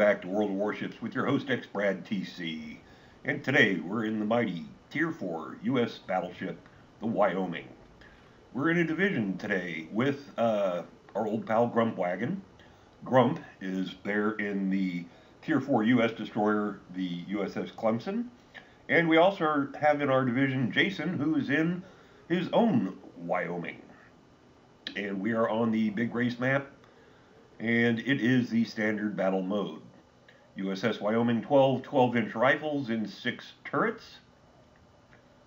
back to World of Warships with your host X Brad TC. And today we're in the mighty Tier 4 U.S. battleship, the Wyoming. We're in a division today with our old pal Grump Wagon. Grump is there in the Tier 4 U.S. destroyer, the USS Clemson. And we also have in our division Jason, who is in his own Wyoming. And we are on the big race map, and it is the standard battle mode. USS Wyoming 12-inch rifles in 6 turrets.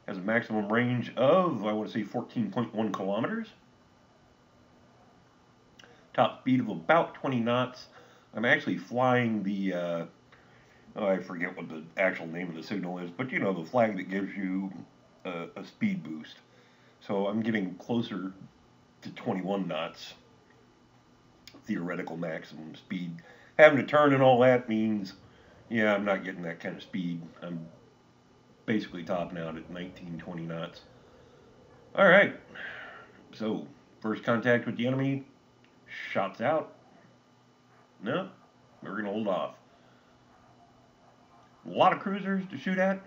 Has a maximum range of, I want to say, 14.1 kilometers. Top speed of about 20 knots. I'm actually flying the, I forget what the actual name of the signal is, but you know, the flag that gives you a speed boost. So I'm getting closer to 21 knots. Theoretical maximum speed. Having to turn and all that means, yeah, I'm not getting that kind of speed. I'm basically topping out at 19, 20 knots. Alright, so first contact with the enemy, shots out. No, we're going to hold off. A lot of cruisers to shoot at.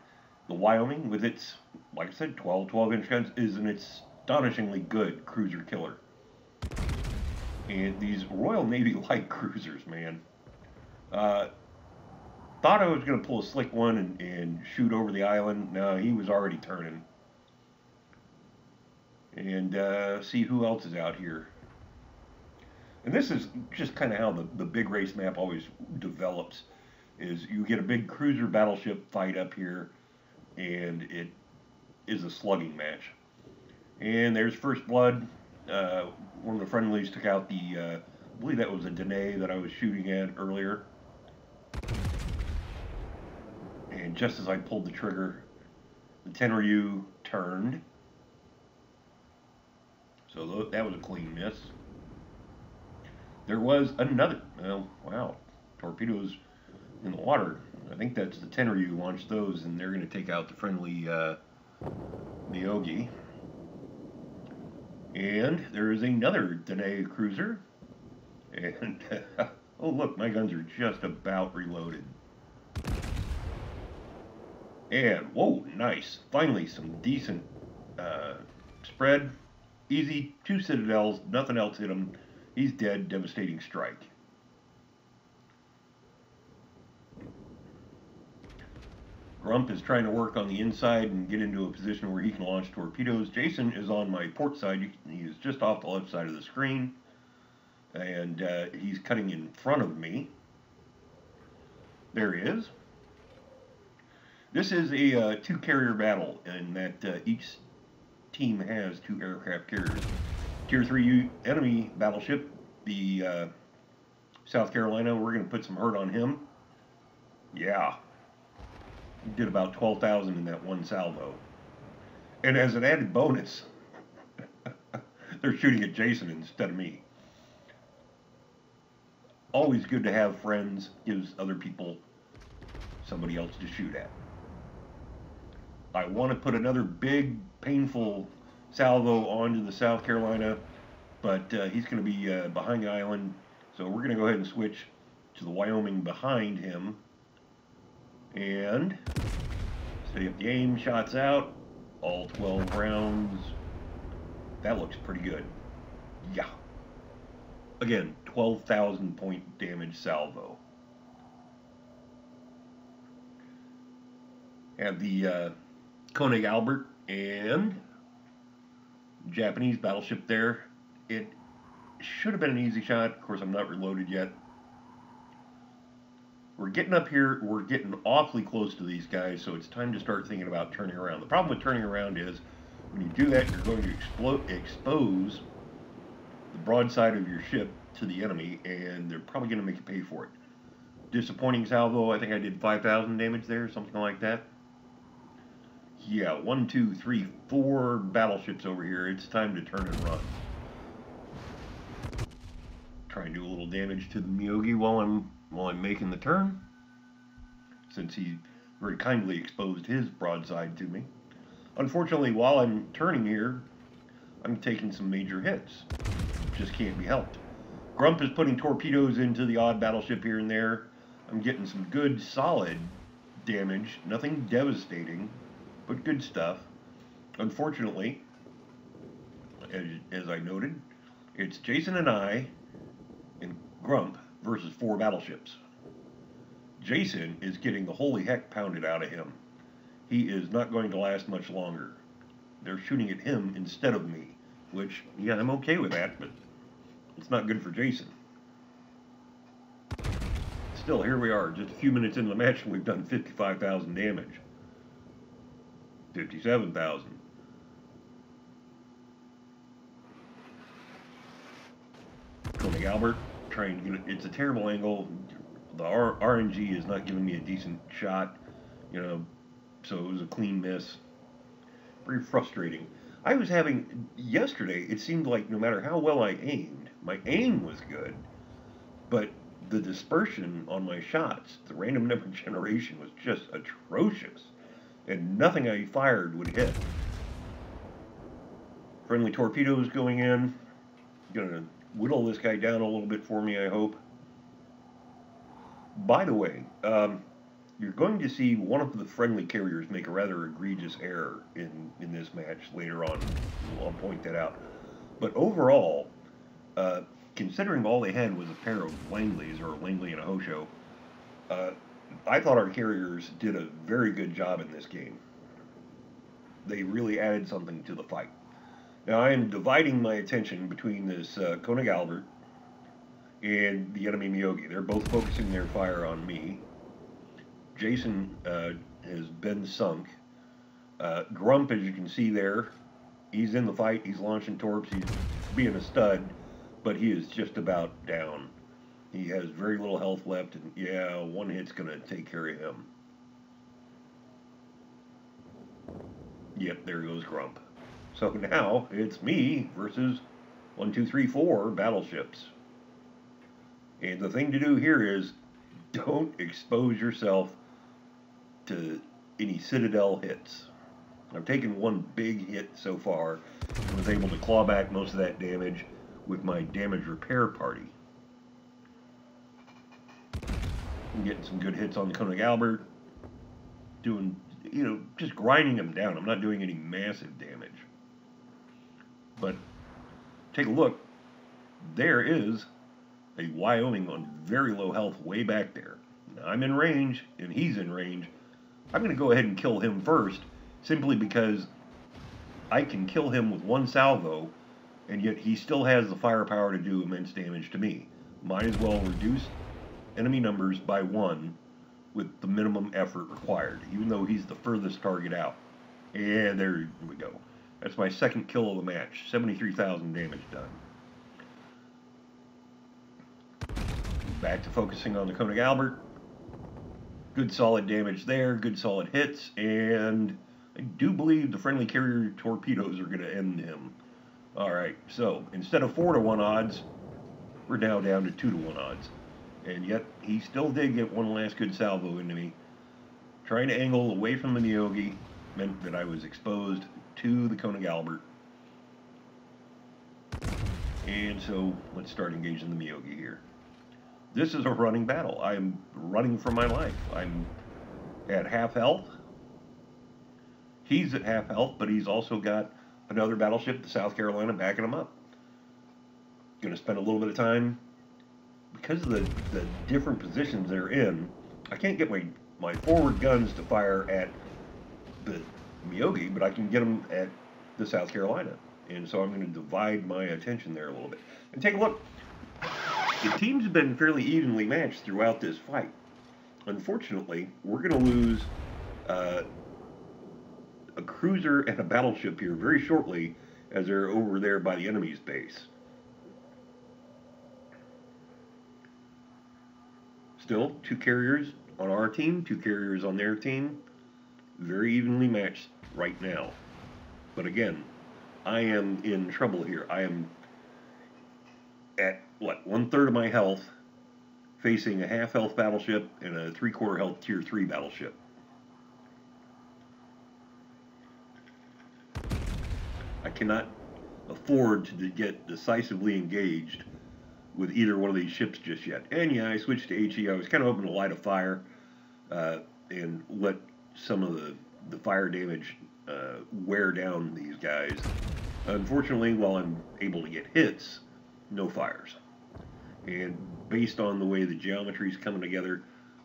The Wyoming, with its, like I said, 12-inch guns, is an astonishingly good cruiser killer. And these Royal Navy light cruisers, man. Thought I was going to pull a slick one and shoot over the island. No, he was already turning. And see who else is out here. And this is just kind of how the big race map always develops. Is you get a big cruiser battleship fight up here, and it is a slugging match. And there's first blood. One of the friendlies took out the, I believe that was a Danae that I was shooting at earlier. And just as I pulled the trigger, the Tenryu turned. So that was a clean miss. There was another, well, wow, torpedoes in the water. I think that's the Tenryu launched those, and they're going to take out the friendly Myogi. And there is another Danae cruiser. And, oh look, my guns are just about reloaded. And, whoa, nice. Finally, some decent spread. Easy, 2 citadels, nothing else hit him. He's dead, devastating strike. Grump is trying to work on the inside and get into a position where he can launch torpedoes. Jason is on my port side. He is just off the left side of the screen. And he's cutting in front of me. There he is. This is a 2-carrier battle, in that each team has 2 aircraft carriers. Tier 3 enemy battleship, the South Carolina, we're going to put some hurt on him. Yeah. Did about 12,000 in that one salvo. And as an added bonus, they're shooting at Jason instead of me. Always good to have friends, gives other people somebody else to shoot at. I want to put another big, painful salvo onto the South Carolina, but he's going to be behind the island, so we're going to go ahead and switch to the Wyoming behind him. And steady up the aim, shots out, all 12 rounds. That looks pretty good. Yeah. Again, 12,000 point damage salvo. Have the Koenig Albert and Japanese battleship there. It should have been an easy shot. Of course, I'm not reloaded yet. We're getting up here, we're getting awfully close to these guys, so it's time to start thinking about turning around. The problem with turning around is, when you do that, you're going to expose the broadside of your ship to the enemy, and they're probably going to make you pay for it. Disappointing salvo, I think I did 5,000 damage there, something like that. Yeah, 1, 2, 3, 4 battleships over here. It's time to turn and run. Try and do a little damage to the Myogi while I'm making the turn, since he very kindly exposed his broadside to me. Unfortunately, while I'm turning here, I'm taking some major hits. Just can't be helped. Grump is putting torpedoes into the odd battleship here and there. I'm getting some good, solid damage. Nothing devastating, but good stuff. Unfortunately, as I noted, it's Jason and I and Grump versus 4 battleships. Jason is getting the holy heck pounded out of him. He is not going to last much longer. They're shooting at him instead of me, which, yeah, I'm okay with that, but it's not good for Jason. Still, here we are, just a few minutes into the match, and we've done 55,000 damage. 57,000. Koenig Albert, trying to get it. It's a terrible angle. The RNG is not giving me a decent shot, so it was a clean miss. Very frustrating. I was having, yesterday, it seemed like no matter how well I aimed, my aim was good, but the dispersion on my shots, the random number generation was just atrocious, and nothing I fired would hit. Friendly torpedoes going in. Gonna whittle this guy down a little bit for me, I hope. By the way, you're going to see one of the friendly carriers make a rather egregious error in this match later on. I'll point that out. But overall, considering all they had was a pair of Langleys, or a Langley and a Hosho, I thought our carriers did a very good job in this game. They really added something to the fight. Now, I am dividing my attention between this Koenig Albert and the enemy Miyogi. They're both focusing their fire on me. Jason has been sunk. Grump, as you can see there, he's in the fight. He's launching torps. He's being a stud, but he is just about down. He has very little health left, and yeah, one hit's going to take care of him. Yep, there goes Grump. So now it's me versus 1, 2, 3, 4 battleships. And the thing to do here is don't expose yourself to any Citadel hits. I've taken one big hit so far and was able to claw back most of that damage with my damage repair party. I'm getting some good hits on the Koenig Albert, doing, just grinding them down. I'm not doing any massive damage. But take a look. There is a Wyoming on very low health way back there. Now, I'm in range, and he's in range. I'm going to go ahead and kill him first, simply because I can kill him with one salvo, and yet he still has the firepower to do immense damage to me. Might as well reduce enemy numbers by 1 with the minimum effort required, even though he's the furthest target out. And there we go. That's my second kill of the match. 73,000 damage done. Back to focusing on the Koenig Albert. Good solid damage there, good solid hits, and I do believe the friendly carrier torpedoes are going to end him. Alright, so instead of 4-to-1 odds, we're now down to 2-to-1 odds. And yet, he still did get one last good salvo into me. Trying to angle away from the Miyogi meant that I was exposed to the Koenig Albert. And so, let's start engaging the Miyogi here. This is a running battle. I'm running for my life. I'm at half health. He's at half health, but he's also got another battleship, the South Carolina, backing him up. Going to spend a little bit of time. Because of the different positions they're in, I can't get my forward guns to fire at the Miyogi, but I can get them at the South Carolina. And so I'm going to divide my attention there a little bit. And take a look. The teams have been fairly evenly matched throughout this fight. Unfortunately, we're going to lose a cruiser and a battleship here very shortly as they're over there by the enemy's base. Still, 2 carriers on our team, 2 carriers on their team. Very evenly matched right now. But again, I am in trouble here. I am at, 1/3 of my health, facing a half-health battleship and a 3/4 health Tier 3 battleship. I cannot afford to get decisively engaged with either one of these ships just yet. And yeah, I switched to HE. I was kind of hoping to light a fire and let some of the fire damage wear down these guys. Unfortunately, while I'm able to get hits, no fires. And based on the way the geometry is coming together,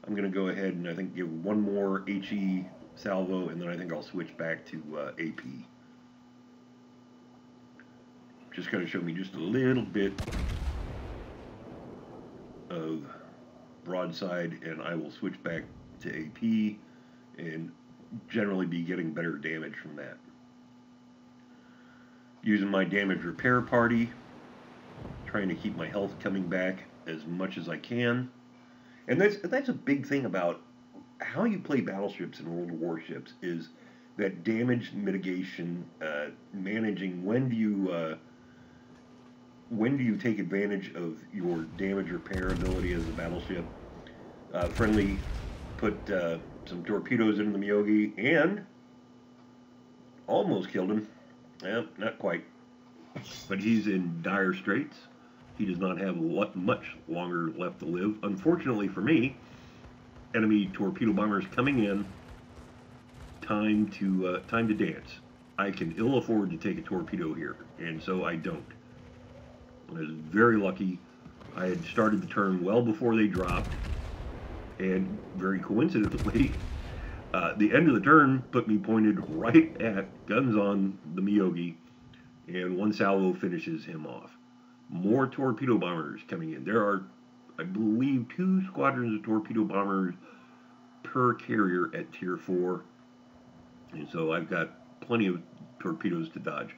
I'm going to go ahead and I think give one more HE salvo, and then I think I'll switch back to AP. Just going to show me just a little bit of broadside, and I will switch back to AP and generally be getting better damage from that. Using my damage repair party, trying to keep my health coming back as much as I can. And that's a big thing about how you play battleships and World of Warships, is that damage mitigation, managing when do you take advantage of your damage repair ability as a battleship. Friendly put some torpedoes into the Miyogi and almost killed him. Well, not quite. But he's in dire straits. He does not have much longer left to live. Unfortunately for me, enemy torpedo bombers coming in. Time to dance. I can ill afford to take a torpedo here, and so I don't. I was very lucky. I had started the turn well before they dropped, and very coincidentally, the end of the turn put me pointed right at guns on the Miyogi, and one salvo finishes him off. More torpedo bombers coming in. There are, I believe, 2 squadrons of torpedo bombers per carrier at Tier 4, and so I've got plenty of torpedoes to dodge.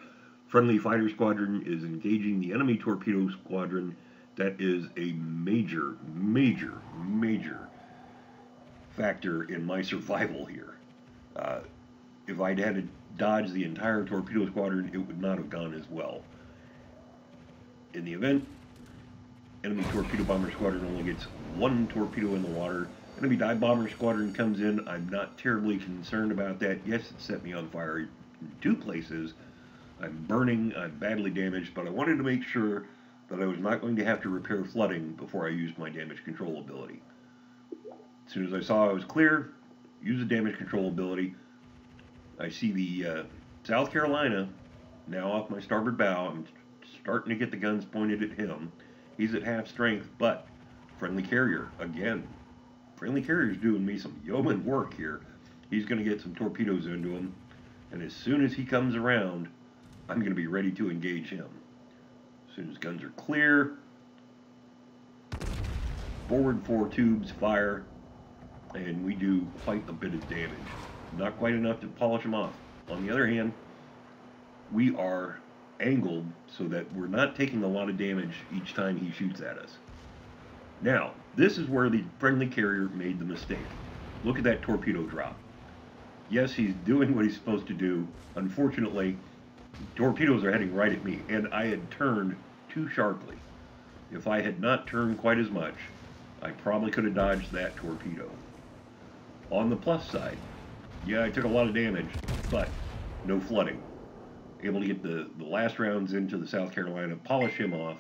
Friendly fighter squadron is engaging the enemy torpedo squadron. That is a major, major, major factor in my survival here. If I'd had to dodge the entire torpedo squadron, it would not have gone as well. In the event, enemy torpedo bomber squadron only gets 1 torpedo in the water. Enemy dive bomber squadron comes in. I'm not terribly concerned about that. Yes, it set me on fire in 2 places. I'm burning, I'm badly damaged, but I wanted to make sure that I was not going to have to repair flooding before I used my damage control ability. As soon as I saw I was clear, use the damage control ability. I see the South Carolina now off my starboard bow. I'm starting to get the guns pointed at him. He's at half strength, but friendly carrier, again, friendly carrier's doing me some yeoman work here. He's going to get some torpedoes into him, and as soon as he comes around, I'm going to be ready to engage him. As soon as guns are clear, forward 4 tubes, fire, and we do quite a bit of damage. Not quite enough to polish him off. On the other hand, we are angled so that we're not taking a lot of damage each time he shoots at us. Now, this is where the friendly carrier made the mistake. Look at that torpedo drop. Yes, he's doing what he's supposed to do. Unfortunately, torpedoes are heading right at me, and I had turned too sharply. If I had not turned quite as much, I probably could have dodged that torpedo. On the plus side, yeah, I took a lot of damage, but no flooding. Able to get the last rounds into the South Carolina, polish him off.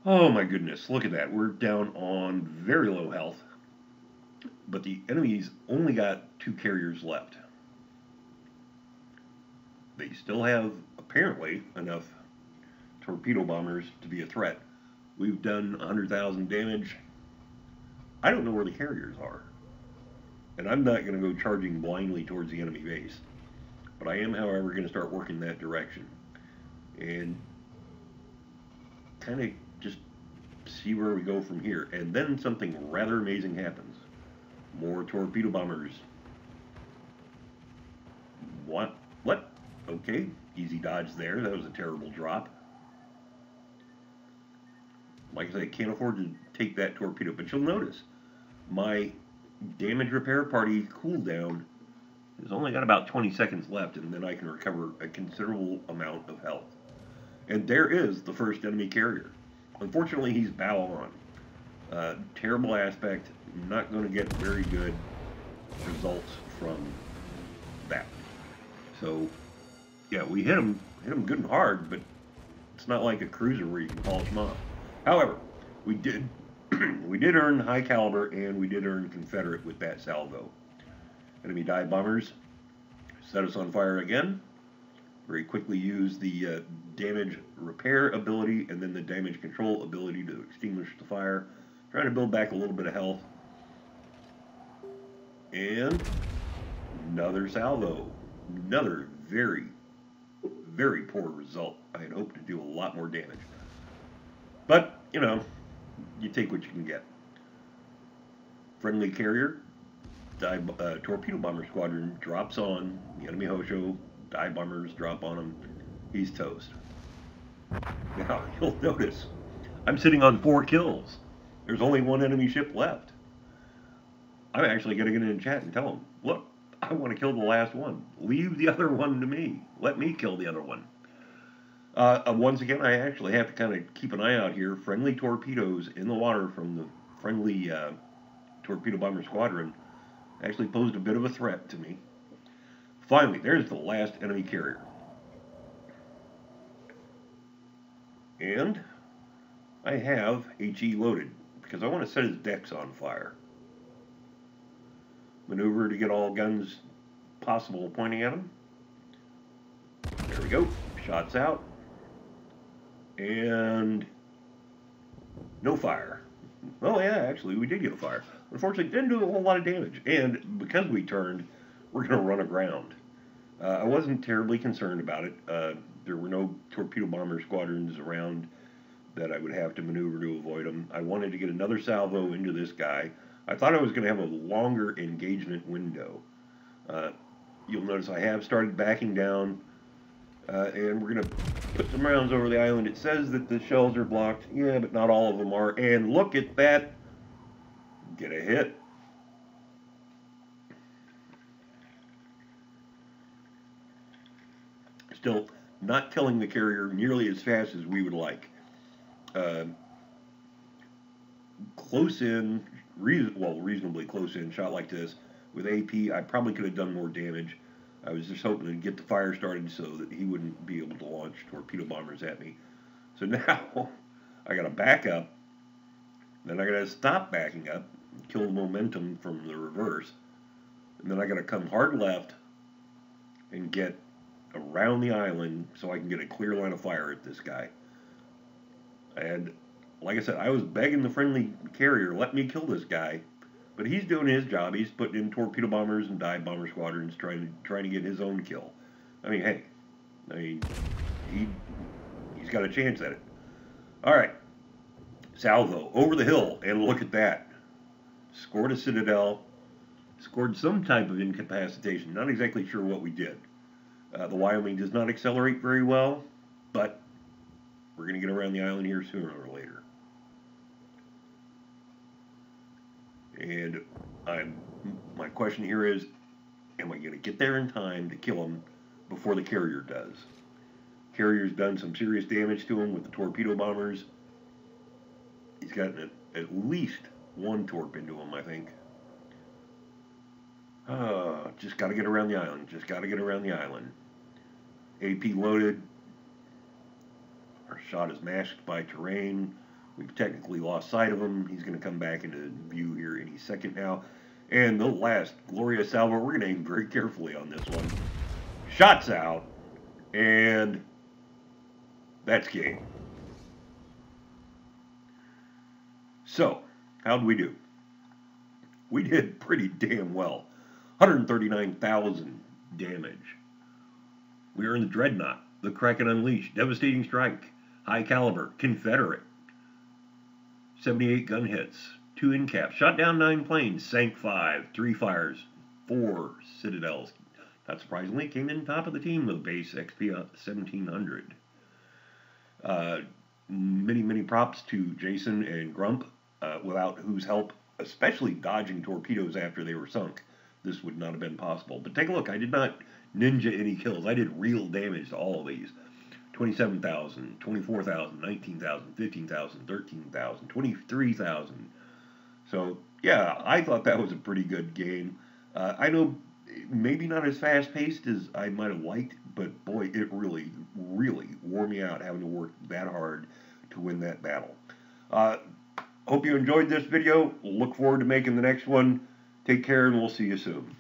Oh my goodness, look at that. We're down on very low health, but the enemy's only got 2 carriers left. They still have, apparently, enough torpedo bombers to be a threat. We've done 100,000 damage. I don't know where the carriers are. And I'm not going to go charging blindly towards the enemy base. But I am, however, going to start working that direction. And kind of just see where we go from here. And then something rather amazing happens. More torpedo bombers. What? Okay, easy dodge there. That was a terrible drop. Like I said, I can't afford to take that torpedo. But you'll notice, my damage repair party cooldown has only got about 20 seconds left, and then I can recover a considerable amount of health. And there is the first enemy carrier. Unfortunately, he's bow on. Terrible aspect. Not going to get very good results from that. So, yeah, we hit him good and hard, but it's not like a cruiser where you can polish him off. However, we did we did earn high caliber and we did earn Confederate with that salvo. Enemy dive bombers set us on fire again. Very quickly used the damage repair ability and then the damage control ability to extinguish the fire. Trying to build back a little bit of health. And another salvo. Another very, very poor result. I had hoped to do a lot more damage. But, you know, you take what you can get. Friendly carrier, torpedo bomber squadron drops on the enemy Hosho. Dive bombers drop on him. He's toast. Now, you'll notice, I'm sitting on 4 kills. There's only 1 enemy ship left. I'm actually going to get in chat and tell him, look, I want to kill the last one. Leave the other one to me. Let me kill the other one. Once again, I actually have to kind of keep an eye out here. Friendly torpedoes in the water from the friendly torpedo bomber squadron actually posed a bit of a threat to me. Finally, there's the last enemy carrier. And I have HE loaded because I want to set his decks on fire. Maneuver to get all guns possible pointing at him. There we go. Shots out. And no fire. Oh yeah, actually we did get a fire. Unfortunately, didn't do a whole lot of damage. And because we turned, we're going to run aground. I wasn't terribly concerned about it. There were no torpedo bomber squadrons around that I would have to maneuver to avoid them. I wanted to get another salvo into this guy. I thought I was going to have a longer engagement window. You'll notice I have started backing down, and we're going to put some rounds over the island. It says that the shells are blocked. Yeah, but not all of them are. And look at that. Get a hit. Still not killing the carrier nearly as fast as we would like. Close in, reasonably close in shot like this with AP, I probably could have done more damage. I was just hoping to get the fire started so that he wouldn't be able to launch torpedo bombers at me. So now I got to back up, then I got to stop backing up, kill the momentum from the reverse, and then I got to come hard left and get around the island so I can get a clear line of fire at this guy. And like I said, I was begging the friendly carrier, let me kill this guy. But he's doing his job. He's putting in torpedo bombers and dive bomber squadrons trying to get his own kill. I mean, hey, he's got a chance at it. All right, salvo over the hill, and look at that. Scored a citadel, scored some type of incapacitation. Not exactly sure what we did. The Wyoming does not accelerate very well, but we're going to get around the island here sooner or later. And my question here is, am I going to get there in time to kill him before the carrier does? Carrier's done some serious damage to him with the torpedo bombers. He's gotten at least 1 torp into him, I think. Just got to get around the island. Just got to get around the island. AP loaded. Our shot is masked by terrain. We've technically lost sight of him. He's going to come back into view here any second now. And the last glorious salvo, we're going to aim very carefully on this one. Shots out. And that's game. So, how'd we do? We did pretty damn well. 139,000 damage. We earned the Dreadnaught, the Kraken Unleashed, Devastating Strike, High Caliber, Confederate. 78 gun hits, 2 incaps, shot down 9 planes, sank 5, 3 fires, 4 citadels. Not surprisingly, came in top of the team with base XP 1700. Many props to Jason and Grump, without whose help, especially dodging torpedoes after they were sunk, this would not have been possible. But take a look, I did not ninja any kills. I did real damage to all of these. 27,000, 24,000, 19,000, 15,000, 13,000, 23,000. So, yeah, I thought that was a pretty good game. I know maybe not as fast-paced as I might have liked, but boy, it really wore me out having to work that hard to win that battle. Hope you enjoyed this video. Look forward to making the next one. Take care, and we'll see you soon.